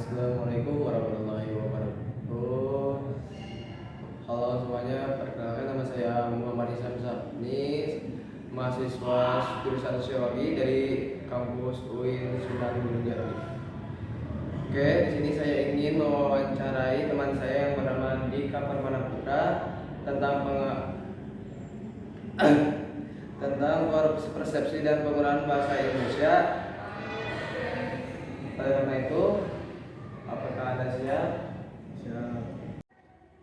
Assalamualaikum warahmatullahi wabarakatuh. Halo semuanya, perkenalkan nama saya Muhammad Isam Sabni, mahasiswa jurusan Sosiologi dari kampus UIN Sunan Gunung Jati. Oke, di sini saya ingin mewawancarai teman saya yang bernama Dika Permana Putra tentang tentang persepsi dan penggunaan bahasa Indonesia. Oleh karena itu, apakah Anda siap? Siap.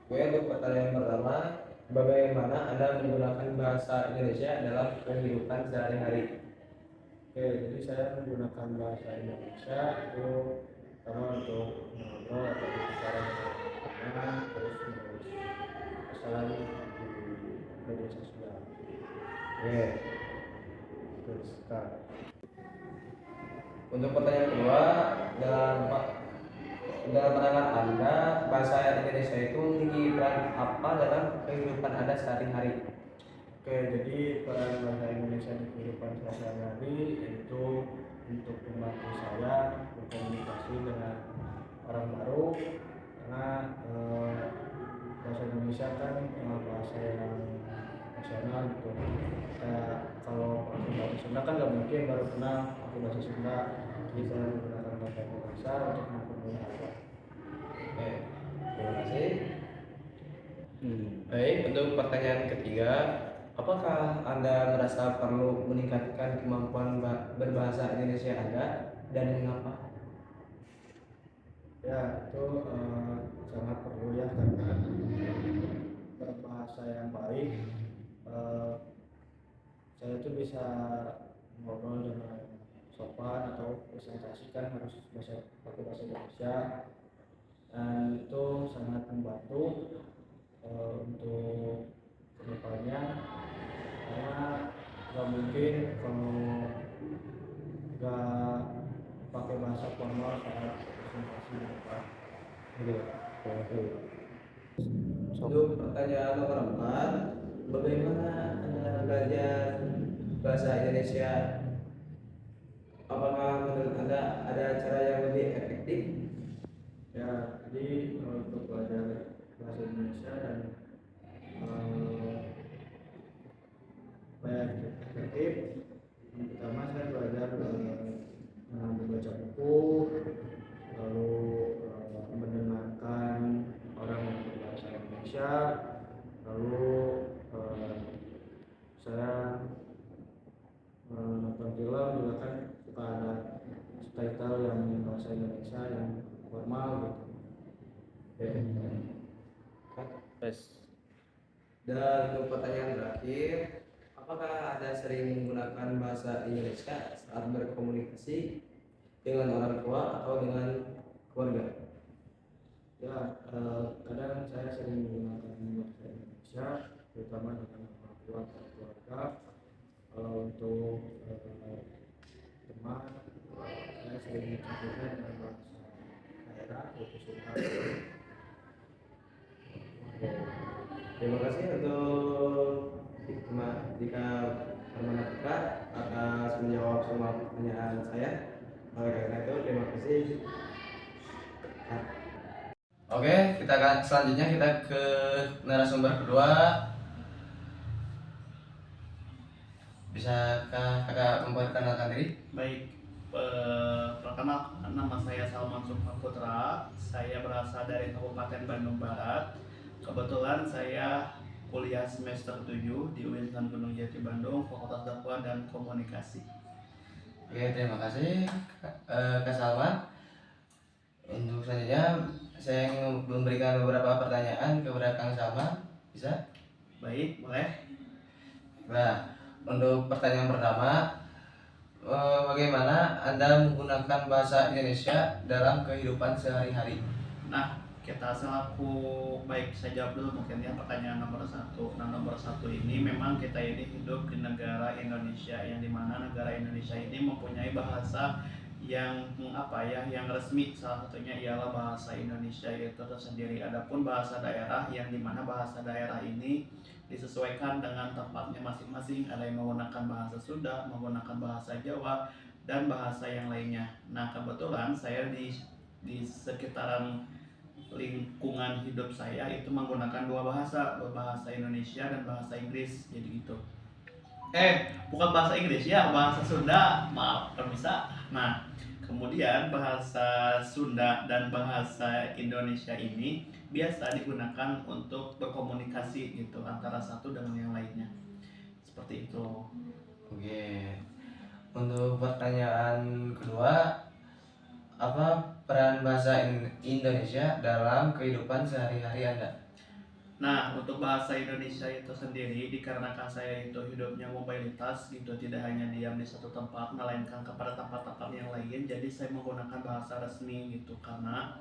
Oke, untuk pertanyaan pertama, bagaimana Anda menggunakan bahasa Indonesia dalam kehidupan sehari-hari? Oke, jadi saya menggunakan bahasa Indonesia itu pertama untuk mengobrol atau berbicara dengan teman, terus menulis pesan di media sosial. Oke, Terus start. untuk pertanyaan kedua, dalam pandangan Anda, bahasa Indonesia itu memiliki peran apa dalam kehidupan Anda sehari-hari? Oke, jadi peran bahasa Indonesia di kehidupan sehari-hari itu untuk membantu saya berkomunikasi dengan orang baru karena bahasa Indonesia kan bahasa yang nasional gitu. Kayak kalau pakai bahasa Sunda kan nggak mungkin baru kenal pakai bahasa Sunda, jadi saya menggunakan bahasa Indonesia untuk mempermudah. Oke, terima kasih. Baik, untuk pertanyaan ketiga, apakah Anda merasa perlu meningkatkan kemampuan berbahasa Indonesia Anda dan mengapa? Ya, itu sangat perlu ya karena berbahasa yang baik saya tuh bisa ngobrol dengan sopan atau presentasi kan harus pakai bahasa Indonesia, dan itu sangat membantu untuk kedepannya karena nggak mungkin kalau nggak pakai bahasa formal saat presentasi di depan. Gitu. Untuk pertanyaan nomor 4, bagaimana Anda belajar bahasa Indonesia? Apakah menurut Anda ada cara yang lebih efektif? Ya, jadi untuk belajar bahasa Indonesia dan supaya efektif, yang pertama saya belajar membaca buku, lalu mendengarkan orang yang berbahasa Indonesia, lalu saya nonton film juga kan suka ada subtitle yang bahasa Indonesia yang formal gitu. Yes. Dan untuk pertanyaan terakhir, apakah Anda sering menggunakan bahasa Indonesia saat berkomunikasi dengan orang tua atau dengan keluarga? Ya, kadang saya sering menggunakan bahasa Indonesia, terutama dengan orang tua atau keluarga. Kalau untuk teman, saya sering mencampurkan dengan bahasa daerah, yaitu Sunda. Oke. Terima kasih untuk jika Permana Putra atas menjawab semua pertanyaan saya. Oleh karena itu, terima kasih. Oke, selanjutnya kita ke narasumber kedua. Bisakah kakak memperkenalkan diri? Baik, perkenalkan nama saya Salman Sukma Putra. Saya berasal dari Kabupaten Bandung Barat. Kebetulan saya kuliah semester 7 di UIN Sunan Gunung Jati Bandung, Fakultas Dakwah dan Komunikasi. Oke, terima kasih Kak Salman. Untuk selanjutnya saya ingin memberikan beberapa pertanyaan kepada Kang Salman. Bisa? Baik, boleh. Nah, untuk pertanyaan pertama, bagaimana Anda menggunakan bahasa Indonesia dalam kehidupan sehari-hari? Nah, kita selaku, baik saya jawab dulu mungkin ya pertanyaan nomor 1. Nah, nomor 1 ini memang kita ini hidup di negara Indonesia, yang dimana negara Indonesia ini mempunyai bahasa yang yang resmi. Salah satunya ialah bahasa Indonesia itu tersendiri. Adapun bahasa daerah, yang dimana bahasa daerah ini disesuaikan dengan tempatnya masing-masing. Ada yang menggunakan bahasa Sunda, menggunakan bahasa Jawa, dan bahasa yang lainnya. Nah, kebetulan saya di sekitaran lingkungan hidup saya itu menggunakan dua bahasa Indonesia dan bahasa Inggris, jadi gitu. Bukan bahasa Inggris ya, bahasa Sunda, maaf permisa. Nah, kemudian bahasa Sunda dan bahasa Indonesia ini biasa digunakan untuk berkomunikasi gitu antara satu dengan yang lainnya, seperti itu. Oke. Untuk pertanyaan kedua, apa peran bahasa Indonesia dalam kehidupan sehari-hari Anda? Nah, untuk bahasa Indonesia itu sendiri, dikarenakan saya itu hidupnya mobilitas gitu, tidak hanya diam di satu tempat, melainkan kepada tempat-tempat yang lain, jadi saya menggunakan bahasa resmi gitu, karena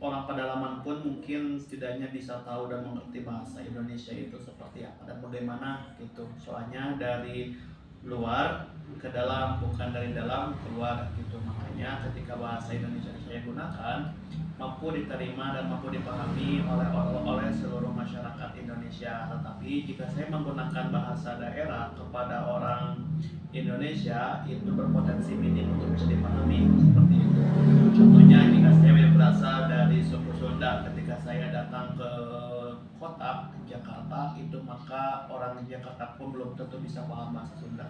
orang pedalaman pun mungkin setidaknya bisa tahu dan mengerti bahasa Indonesia itu seperti apa dan bagaimana gitu. Soalnya dari luar ke dalam, bukan dari dalam keluar gitu. Makanya ketika bahasa Indonesia saya gunakan mampu diterima dan mampu dipahami oleh seluruh masyarakat Indonesia. Tetapi jika saya menggunakan bahasa daerah kepada orang Indonesia itu berpotensi minim untuk bisa dipahami, seperti itu. Contohnya jika saya berasal dari suku Sunda, ketika saya datang ke kota Jakarta itu, maka orang Jakarta pun belum tentu bisa paham bahasa Sunda,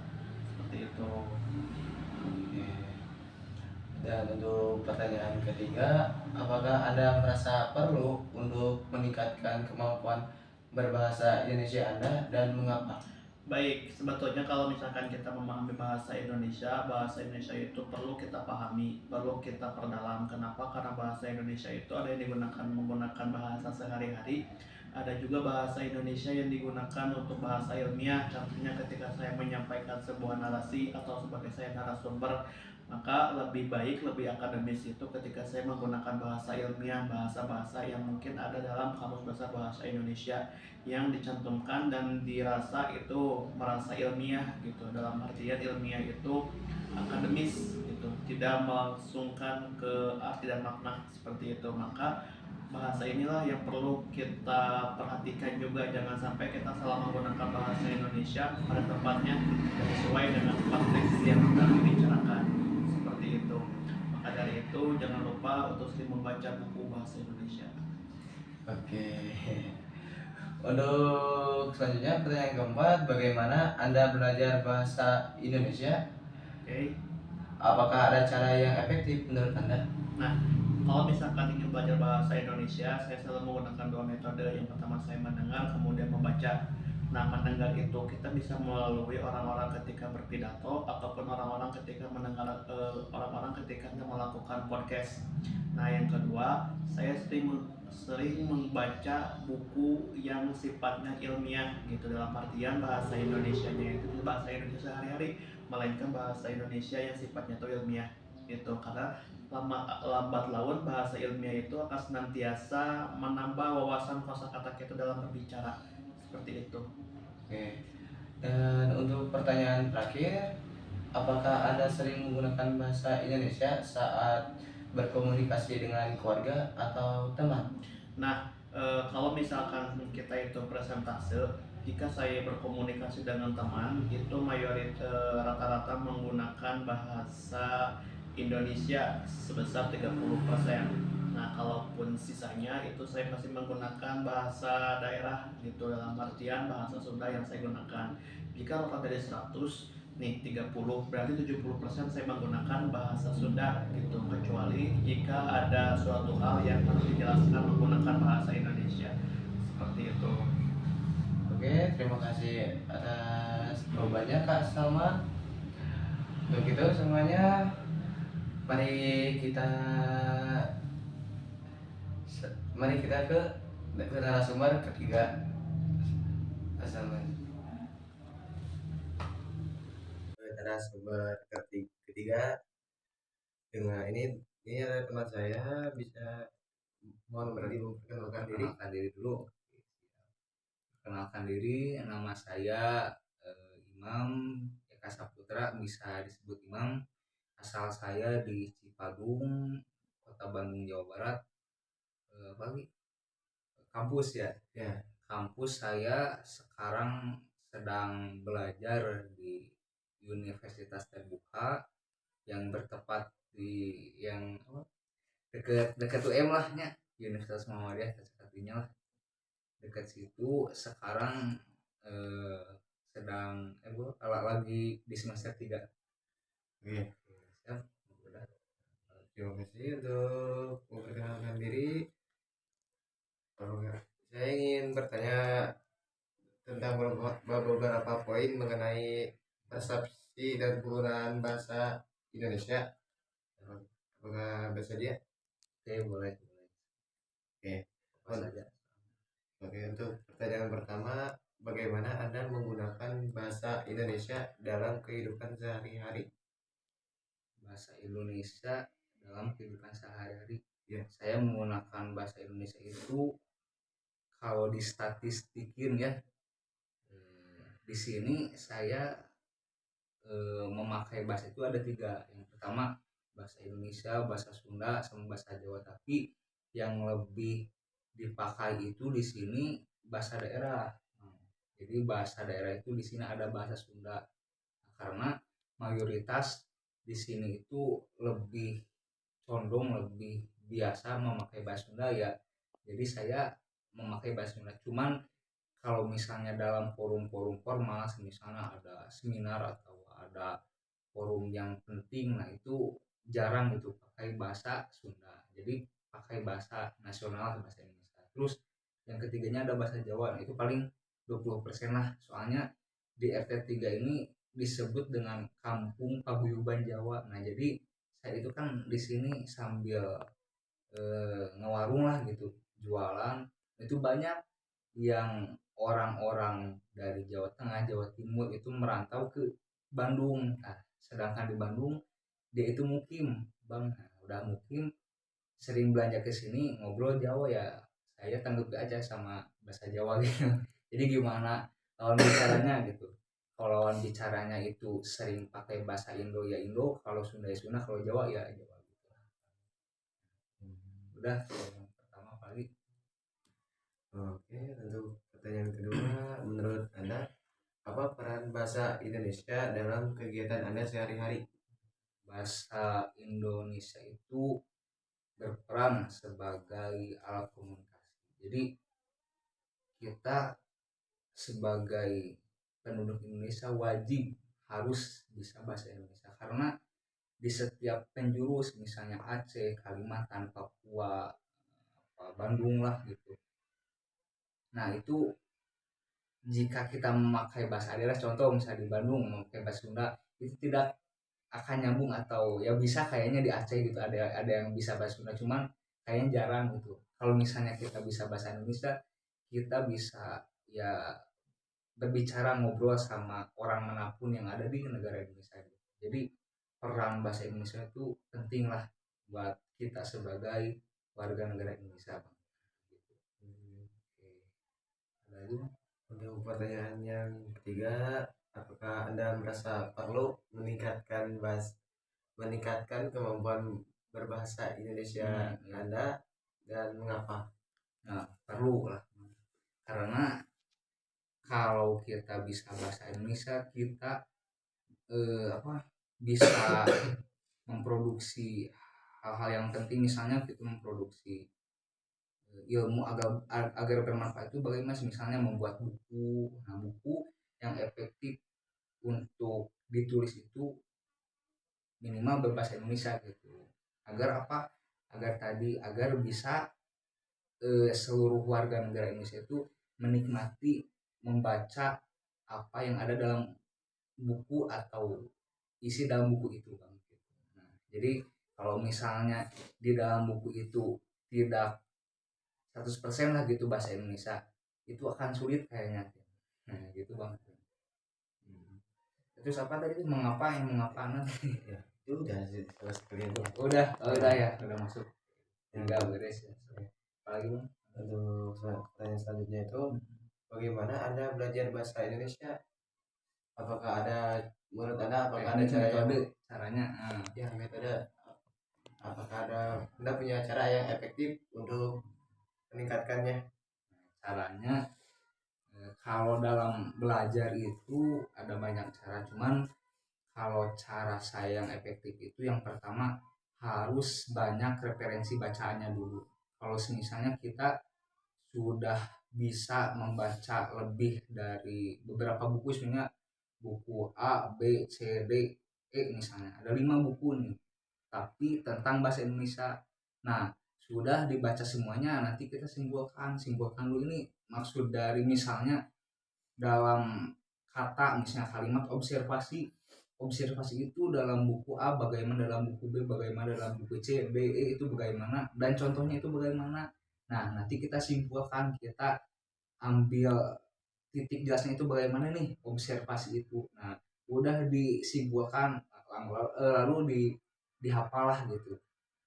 seperti itu. Oke. Dan untuk pertanyaan ketiga, apakah Anda merasa perlu untuk meningkatkan kemampuan berbahasa Indonesia Anda dan mengapa? Baik, sebetulnya kalau misalkan kita memahami bahasa Indonesia itu perlu kita pahami, perlu kita perdalam. Kenapa? Karena bahasa Indonesia itu ada yang digunakan menggunakan bahasa sehari-hari, ada juga bahasa Indonesia yang digunakan untuk bahasa ilmiah. Contohnya ketika saya menyampaikan sebuah narasi atau sebagai saya narasumber, maka lebih baik, lebih akademis itu ketika saya menggunakan bahasa ilmiah, bahasa-bahasa yang mungkin ada dalam Kamus Besar Bahasa Indonesia yang dicantumkan dan dirasa itu merasa ilmiah gitu, dalam artian ilmiah itu akademis gitu, tidak melangsungkan ke arti dan makna, seperti itu. Maka bahasa inilah yang perlu kita perhatikan juga, jangan sampai kita salah menggunakan bahasa Indonesia pada tempatnya tidak sesuai dengan konteks yang sedang dibicarakan, seperti itu. Maka dari itu jangan lupa untuk sering membaca buku bahasa Indonesia. Oke. Untuk selanjutnya pertanyaan keempat, bagaimana Anda belajar bahasa Indonesia? Oke. Apakah ada cara yang efektif menurut Anda? Nah, kalau misalkan ingin belajar bahasa Indonesia, saya selalu menggunakan dua metode. Yang pertama saya mendengar, kemudian membaca. Nah, mendengar itu kita bisa melalui orang-orang ketika berpidato ataupun orang-orang ketika mendengar orang-orang ketika melakukan podcast. Nah, yang kedua, saya sering membaca buku yang sifatnya ilmiah gitu, dalam artian bahasa Indonesianya itu bahasa Indonesia sehari-hari, melainkan bahasa Indonesia yang sifatnya itu ilmiah gitu. Karena lambat laun bahasa ilmiah itu akan senantiasa menambah wawasan kosakata kita dalam berbicara, seperti itu. Oke. Dan untuk pertanyaan terakhir, apakah Anda sering menggunakan bahasa Indonesia saat berkomunikasi dengan keluarga atau teman? Nah, kalau misalkan kita itu presentase, jika saya berkomunikasi dengan teman itu mayoritas rata-rata menggunakan bahasa Indonesia sebesar 30%. Nah, kalaupun sisanya itu saya masih menggunakan bahasa daerah gitu, dalam artian bahasa Sunda yang saya gunakan. Jika rata dari 100 nih 30, berarti 70% saya menggunakan bahasa Sunda gitu, kecuali jika ada suatu hal yang harus dijelaskan menggunakan bahasa Indonesia, seperti itu. Oke, terima kasih atas jawabannya Kak Salma. Begitu semuanya, mari kita ke narasumber ketiga. Assalamualaikum. Narasumber ketiga dengan ini adalah teman saya, bisa mohon berani memperkenalkan diri. Perkenalkan diri dulu. Perkenalkan diri, nama saya Imam Eka Saputra, bisa disebut Imam. Asal saya di Cipadung, Kota Bandung, Jawa Barat. Kampus ya. Ya, Kampus saya sekarang sedang belajar di Universitas Terbuka yang bertepat di deket UM lah nya, Universitas Muhammadiyah satunya lah, dekat situ. Sekarang sedang gua lagi di semester 3. Oke, Siap. Udah. terima kasih untuk memperkenalkan diri. Saya ingin bertanya tentang beberapa poin mengenai persepsi dan penggunaan bahasa Indonesia. Apakah bersedia? Oke, boleh. Oke. Apa saja. Oke, untuk pertanyaan pertama, bagaimana Anda menggunakan bahasa Indonesia dalam kehidupan sehari-hari? Bahasa Indonesia dalam kehidupan sehari-hari. Ya. Saya menggunakan bahasa Indonesia itu kalau distatistikin ya, di sini saya memakai bahasa itu ada 3. Yang pertama bahasa Indonesia, bahasa Sunda, sama bahasa Jawa. Tapi yang lebih dipakai itu di sini bahasa daerah. Jadi bahasa daerah itu di sini ada bahasa Sunda, karena mayoritas di sini itu lebih condong lebih biasa memakai bahasa Sunda ya. Jadi saya memakai bahasa Sunda. Cuman kalau misalnya dalam forum-forum formal, misalnya ada seminar atau ada forum yang penting, nah itu jarang gitu pakai bahasa Sunda. Jadi pakai bahasa nasional, bahasa Indonesia. Terus yang ketiganya ada bahasa Jawa. Nah, itu paling 20% lah. Soalnya di RT 3 ini disebut dengan Kampung Paguyuban Jawa. Nah, jadi saya itu kan di sini sambil ngewarung lah gitu, jualan. Itu banyak yang orang-orang dari Jawa Tengah, Jawa Timur itu merantau ke Bandung. Nah, sedangkan di Bandung dia itu mukim, Bang. Nah, udah mukim, sering belanja ke sini, ngobrol Jawa ya. Saya tanggapi aja sama bahasa Jawa gitu. Jadi gimana lawan bicaranya gitu. Kalau lawan bicaranya itu sering pakai bahasa Indo ya Indo, kalau Sunda ya Sunda, kalau Jawa ya Jawa gitu. Udah yang pertama kali. Oke, untuk pertanyaan kedua, menurut Anda apa peran bahasa Indonesia dalam kegiatan Anda sehari-hari? Bahasa Indonesia itu berperan sebagai alat komunikasi. Jadi kita sebagai penduduk Indonesia wajib harus bisa bahasa Indonesia, karena di setiap penjurus, misalnya Aceh, Kalimantan, Papua, Bandung lah gitu. Nah itu jika kita memakai bahasa daerah, contoh misalnya di Bandung memakai bahasa Sunda, itu tidak akan nyambung. Atau ya bisa kayaknya di Aceh gitu ada yang bisa bahasa Sunda, cuman kayaknya jarang gitu. Kalau misalnya kita bisa bahasa Indonesia, kita bisa ya berbicara, ngobrol sama orang manapun yang ada di negara Indonesia gitu. Jadi peran bahasa Indonesia itu penting lah buat kita sebagai warga negara Indonesia, Bang. Gitu. Oke. Ada lagi, Bang? Untuk pertanyaan yang ketiga, apakah Anda merasa perlu meningkatkan kemampuan berbahasa Indonesia Ya. Anda, dan mengapa? Nah, perlu lah. Karena kalau kita bisa bahasa Indonesia, kita bisa memproduksi hal-hal yang penting. Misalnya kita memproduksi ilmu agar bermanfaat itu bagaimana, misalnya membuat buku. Nah, buku yang efektif untuk ditulis itu minimal berbahasa Indonesia gitu. Agar apa? Agar bisa seluruh warga negara Indonesia itu menikmati membaca apa yang ada dalam buku atau isi dalam buku itu, Bang. Nah, jadi kalau misalnya di dalam buku itu tidak 100% lah gitu bahasa Indonesia, itu akan sulit kayaknya. Nah, gitu, Bang. Terus apa tadi, mengapa nanti? Ya, itu udah selesai. Udah ya, udah masuk. Tinggal beres ya. Apalagi, Bang? Untuk pertanyaan selanjutnya itu, bagaimana Anda belajar bahasa Indonesia? Menurut Anda apakah ada caranya? Ya, metode. Apakah Anda punya cara yang efektif untuk meningkatkannya? Caranya kalau dalam belajar itu ada banyak cara, cuman kalau cara saya yang efektif itu yang pertama harus banyak referensi bacaannya dulu. Kalau misalnya kita sudah bisa membaca lebih dari beberapa buku, sebenarnya buku A, B, C, D, E misalnya, ada 5 buku nih, tapi tentang bahasa Indonesia. Nah, sudah dibaca semuanya, nanti kita simpulkan dulu ini maksud dari misalnya dalam kata, misalnya kalimat observasi. Observasi itu dalam buku A bagaimana, dalam buku B bagaimana, dalam buku C, D, E itu bagaimana, dan contohnya itu bagaimana. Nah, nanti kita simpulkan, kita ambil titik jelasnya itu bagaimana nih observasi itu. Nah, udah disimpulkan, lalu dihafalah gitu.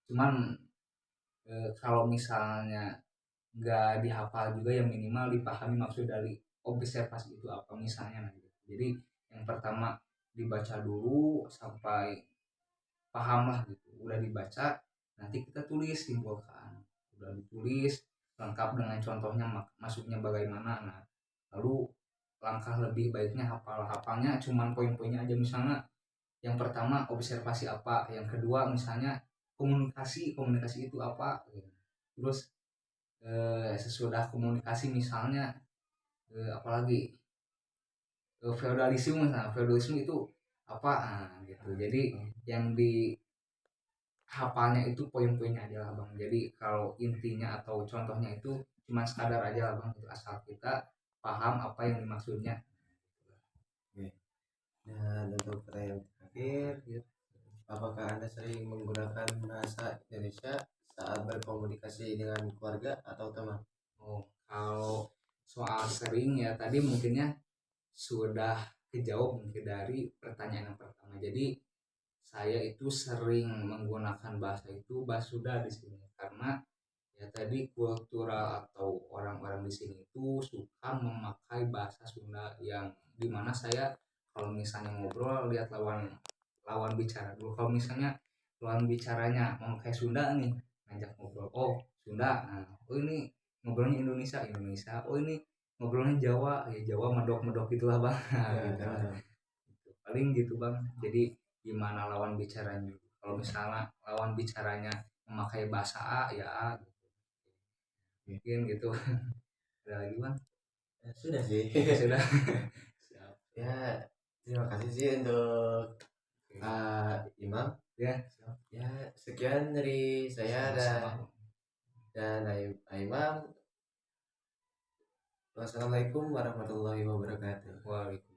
Cuman kalau misalnya nggak dihafal juga, yang minimal dipahami maksud dari observasi itu apa misalnya, nah gitu. Jadi yang pertama dibaca dulu sampai paham lah gitu, udah dibaca nanti kita tulis, simpulkan, udah ditulis lengkap dengan contohnya maksudnya bagaimana. Nah, lalu langkah lebih baiknya hafalnya cuman poin-poinnya aja, misalnya yang pertama observasi apa, yang kedua misalnya komunikasi itu apa gitu. Terus sesudah komunikasi misalnya apalagi feodalisme, misalnya feodalisme itu apa, nah, gitu. Jadi yang di hafalnya itu poin-poinnya aja lah bang. Jadi kalau intinya atau contohnya itu cuma sekadar aja lah bang, itu asal kita paham apa yang dimaksudnya. Oke. Dan untuk pertanyaan terakhir, apakah Anda sering menggunakan bahasa Indonesia saat berkomunikasi dengan keluarga atau teman? Oh, kalau soal sering ya tadi mungkinnya sudah kejawab mungkin dari pertanyaan yang pertama. Jadi saya itu sering menggunakan bahasa itu, bahasa Sunda di sini, karena ya tadi kultural atau orang-orang di sini itu suka memakai bahasa Sunda, yang dimana saya kalau misalnya ngobrol lihat lawan bicara dulu. Kalau misalnya lawan bicaranya memakai Sunda nih, ngajak ngobrol, oh Sunda, nah, oh ini ngobrolnya Indonesia, oh ini ngobrolnya Jawa, ya Jawa medok gitulah bang. Gitu. Paling gitu bang. Jadi gimana lawan bicaranya, kalau misalnya lawan bicaranya memakai bahasa A ya A gitu. Mungkin gitu. Ada lagi bang? Sudah sih. Sudah. Siap. Ya, terima kasih sih untuk Imam. Ya, siap. Ya, sekian dari saya Sama-sama. dan Imam. Wassalamualaikum warahmatullahi wabarakatuh. Waalaikumsalam.